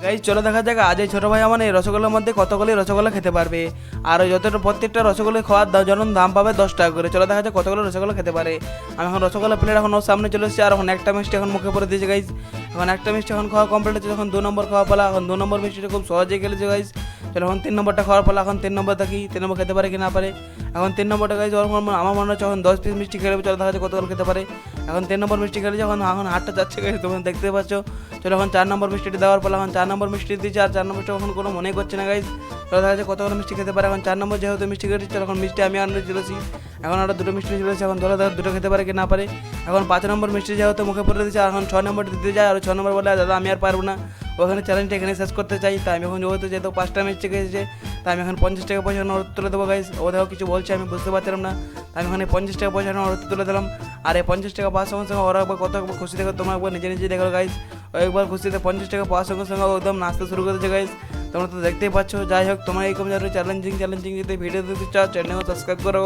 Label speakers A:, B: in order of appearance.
A: Guys চলো দেখা যাক আজ এই ছোটো ভাই আমার এই রসগোল্লার মধ্যে কতগুলি রসগোল্লা খেতে পারবে। আর যতটা প্রত্যেকটা রসগোল্লা খাওয়ার যেমন দাম পাবে 10 টাকা করে। চলো দেখা যাক কতগুলো রসগোল্লা খেতে পারে। আমি এখন রসগোল্লা প্লেট এখন ওর সামনে চলে এসেছি, আর এখন একটা মিষ্টি এখন মুখে পড়ে দিয়েছে গাইজ। এখন একটা মিষ্টি এখন খাওয়া কমপ্লিট হচ্ছে, যখন 2 নম্বর খাওয়া পালা। এখন 2 নম্বর মিষ্টিটা খুব সহজেই খেলেছে গাইজ। চলো এখন 3 নম্বরটা খাওয়ার পালা। এখন 3 নম্বর দেখি 3 নম্বর খেতে পারে কি না পারে। এখন 3 নম্বরটা গাইজ আমার মনে হচ্ছে এখন 10 পিস মিষ্টি খেলে। চলো দেখা যাচ্ছে কতগুলো খেতে পারে। এখন 3 নম্বর মিষ্টি খেলেছে, এখন এখন হাতটা যাচ্ছে গাইজ, তোমরা দেখতে পাচ্ছ। চলো এখন 4 নম্বর মিষ্টিটি দেওয়ার পালা। এখন 4 নম্বর মিষ্টি দিচ্ছে, আর 4 নম্বরটা এখন কোনো মনে করছে না গাইজ। চলো দেখা যাচ্ছে কতগুলো মিষ্টি খেতে পারে। এখন 4 নম্বর যেহেতু মিষ্টি খেয়েছি, চলো এখন মিষ্টি আমি আনতে চলেছি। এখন আরও 2টো মিষ্টি চলেছে, এখন ধরো দুটো খেতে পারে কি না পারে। এখন 5 নম্বর মিষ্টি যেহেতু মুখে পড়ে দিচ্ছে, আর এখন 6 নম্বরটি দিতে যায়, আর 6 নম্বর বলে দাদা আমি আর পারবো না, ওখানে চ্যালেঞ্জটা এখানে শেষ করতে চাই। তাই আমি এখন যেহেতু 5টা মিষ্টি খেয়েছে, তাই আমি এখন 50 টাকা পয়সা তুলে দেবো গাইজ। ও দেখো কিছু বলছে আমি বুঝতে পারছিলাম না, তাই আমি এখানে 50 টাকা পয়সা তুলে দিলাম। আর এই 50 টাকা পাওয়ার সঙ্গে সঙ্গে ওরা একবার কত খুশি দেখো, তোমরা একবার নিজে নিজে দেখো গাইজ। একবার খুশিতে 50 টাকা পাওয়ার সঙ্গে সঙ্গে একদম নাচতে শুরু করে দিয়েছে গাইজ। তোমরা তো দেখতেই পাচ্ছ। যাই হোক, তোমরা এইরকম চ্যালেঞ্জিং যদি ভিডিও দিতে চাও চ্যানেলকে সাবস্ক্রাইব করো।